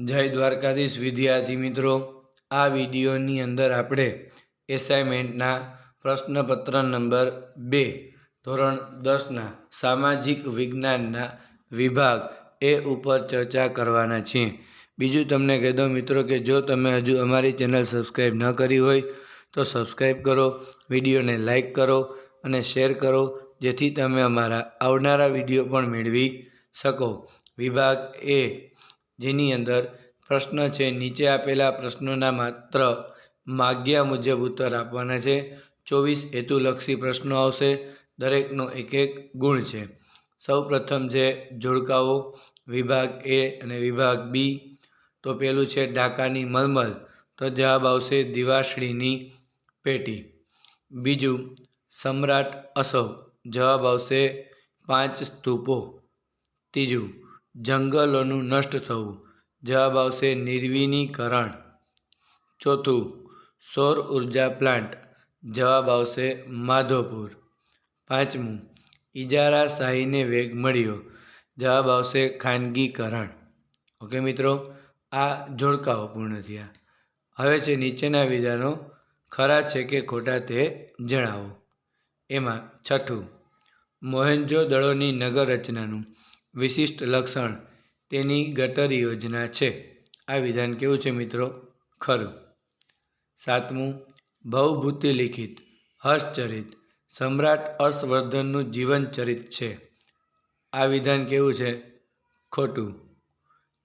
જય દ્વારકાધીશ વિદ્યાર્થી મિત્રો, આ વિડીયોની અંદર આપણે એસાઇનમેન્ટના પ્રશ્નપત્ર નંબર 2 ધોરણ 10ના સામાજિક વિજ્ઞાનના વિભાગ એ ઉપર ચર્ચા કરવાના છીએ. બીજું તમને કહી દઉં મિત્રો કે જો તમે હજુ અમારી ચેનલ સબસ્ક્રાઈબ ન કરી હોય તો સબસ્ક્રાઈબ કરો, વિડીયોને લાઈક કરો અને શેર કરો, જેથી તમે અમારા આવનારા વિડીયો પણ મેળવી શકો. વિભાગ એ, જેની અંદર પ્રશ્ન છે, નીચે આપેલા પ્રશ્નોના માત્ર માગ્યા મુજબ ઉત્તર આપવાના છે. 24 હેતુલક્ષી પ્રશ્નો આવશે, દરેકનો એક એક ગુણ છે. સૌ પ્રથમ છે જોડકાઓ, વિભાગ એ અને વિભાગ બી. તો પેલું છે ઢાકાની મલમલ, તો જવાબ આવશે દિવાસળીની પેટી. બીજું સમ્રાટ અશોક, જવાબ આવશે 5 સ્તૂપો. ત્રીજું જંગલોનું નષ્ટ થવું, જવાબ આવશે નિર્વિનીકરણ. ચોથું સૌર ઉર્જા પ્લાન્ટ, જવાબ આવશે માધોપુર. પાંચમું ઇજારાશાહીને વેગ મળ્યો, જવાબ આવશે ખાનગીકરણ. ઓકે મિત્રો, આ જોડકાઓ પૂર્ણ થયા. હવે છે નીચેના વિધાનો ખરા છે કે ખોટા તે જણાવો. એમાં છઠ્ઠું, મોહેંજો-દડોની નગર રચનાનું વિશિષ્ટ લક્ષણ તેની ગટર યોજના છે. આ વિધાન કેવું છે મિત્રો? ખરું. સાતમું, ભવભૂતિ લિખિત હર્ષચરિત સમ્રાટ હર્ષવર્ધનનું જીવનચરિત છે. આ વિધાન કેવું છે? ખોટું.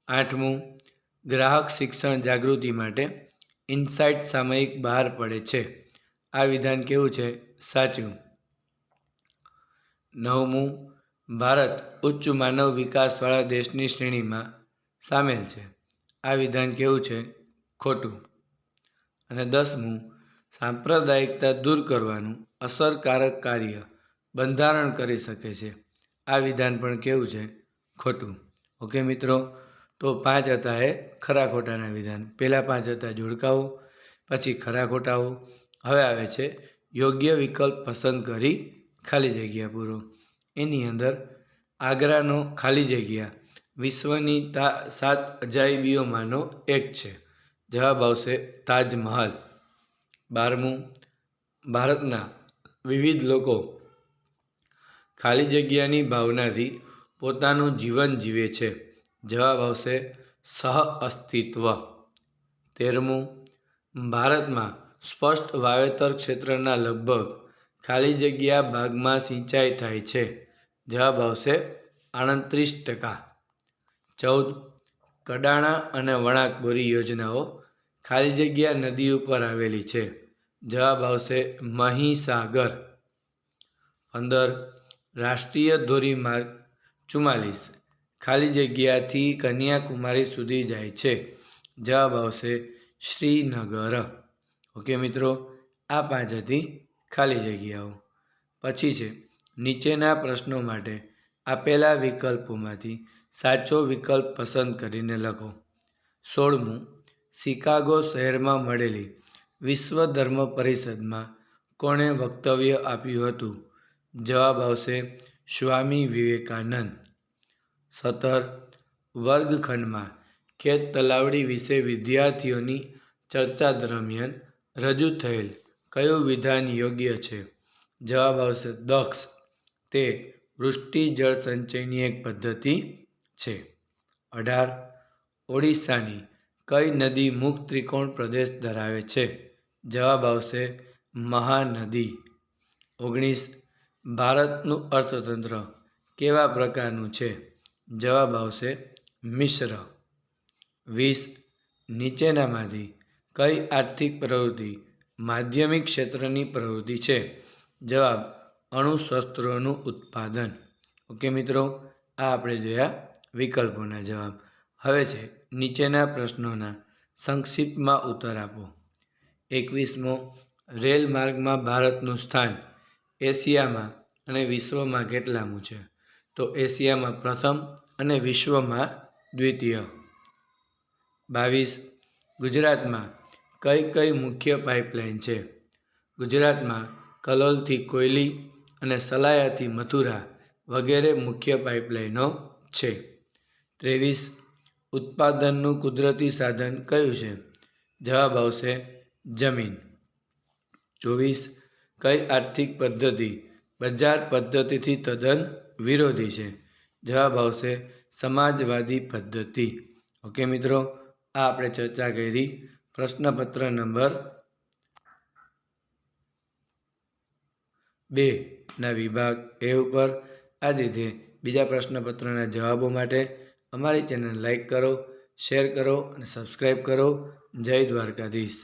આઠમું, ગ્રાહક શિક્ષણ જાગૃતિ માટે ઇનસાઇટ સામયિક બહાર પડે છે. આ વિધાન કેવું છે? સાચું. નવમું, ભારત ઉચ્ચ માનવ વિકાસવાળા દેશની શ્રેણીમાં સામેલ છે. આ વિધાન કેવું છે? ખોટું. અને 10મું, સાંપ્રદાયિકતા દૂર કરવાનું અસરકારક કાર્ય બંધારણ કરી શકે છે. આ વિધાન પણ કેવું છે? ખોટું. ઓકે મિત્રો, તો 5 હતા એ ખરા ખોટાના વિધાન. પહેલાં 5 હતા જોડકાઓ, પછી ખરા ખોટાઓ. હવે આવે છે યોગ્ય વિકલ્પ પસંદ કરી ખાલી જગ્યા પૂરો. એની અંદર આગ્રાનો ખાલી જગ્યા વિશ્વની 7 અજાયબીઓમાંનો એક છે. જવાબ આવશે તાજમહલ. 12મું, ભારતના વિવિધ લોકો ખાલી જગ્યાની ભાવનાથી પોતાનું જીવન જીવે છે. જવાબ આવશે સહ-અસ્તિત્વ. 13મું, ભારતમાં સ્પષ્ટ વાવેતર ક્ષેત્રના લગભગ ખાલી જગ્યા ભાગમાં સિંચાઈ થાય છે. જવાબ આવશે 38%. 14, કડાણા અને વણાક બોરી યોજનાઓ ખાલી જગ્યા નદી ઉપર આવેલી છે. જવાબ આવશે મહીસાગર. 15, રાષ્ટ્રીય ધોરીમાર્ગ 44 ખાલી જગ્યાથી કન્યાકુમારી સુધી જાય છે. જવાબ આવશે શ્રીનગર. ઓકે મિત્રો, આ 5 હતી ખાલી જગ્યાઓ. પછી છે નીચેના પ્રશ્નો માટે આપેલા વિકલ્પોમાંથી સાચો વિકલ્પ પસંદ કરીને લખો. 16મું, શિકાગો શહેરમાં મળેલી વિશ્વ ધર્મ પરિષદમાં કોણે વક્તવ્ય આપ્યું હતું? જવાબ આવશે સ્વામી વિવેકાનંદ. 17, વર્ગખંડમાં ખેત તલાવડી વિશે વિદ્યાર્થીઓની ચર્ચા દરમિયાન રજૂ થયેલ કયું વિધાન યોગ્ય છે? જવાબ આવશે દક્ષ. તે વૃષ્ટિ જળ સંચયની એક પદ્ધતિ છે. 18, ઓડિશાની કઈ નદી મુખ ત્રિકોણ પ્રદેશ ધરાવે છે? જવાબ આવશે મહાનદી. 19, ભારતનું અર્થતંત્ર કેવા પ્રકારનું છે? જવાબ આવશે મિશ્ર. 20, નીચેનામાંથી કઈ આર્થિક પ્રવૃત્તિ માધ્યમિક ક્ષેત્રની પ્રવૃત્તિ છે? જવાબ અણુશસ્ત્રોનું ઉત્પાદન. ઓકે મિત્રો, આ આપણે જોયા વિકલ્પોના જવાબ. હવે છે નીચેના પ્રશ્નોના સંક્ષિપ્તમાં ઉત્તર આપો. 21મો, રેલ માર્ગમાં ભારતનું સ્થાન એશિયામાં અને વિશ્વમાં કેટલામું છે? તો એશિયામાં પ્રથમ અને વિશ્વમાં દ્વિતીય. 22, ગુજરાતમાં કઈ કઈ મુખ્ય પાઇપલાઇન છે? ગુજરાતમાં કલોલથી કોયલી અને સલાયાથી મથુરા વગેરે મુખ્ય પાઇપલાઇનો છે. 23, ઉત્પાદનનું કુદરતી સાધન કયું છે? જવાબ આવશે જમીન. 24. કઈ આર્થિક પદ્ધતિ બજાર પદ્ધતિથી તદ્દન વિરોધી છે? જવાબ આવશે સમાજવાદી પદ્ધતિ. ઓકે મિત્રો, આ આપણે ચર્ચા કરી પ્રશ્નપત્ર નંબર 2 ના વિભાગ એ ઉપર. આ રીતે બીજા પ્રશ્નપત્રના જવાબો માટે અમારી ચેનલ લાઈક કરો, શેર કરો અને સબસ્ક્રાઈબ કરો. જય દ્વારકાધીશ.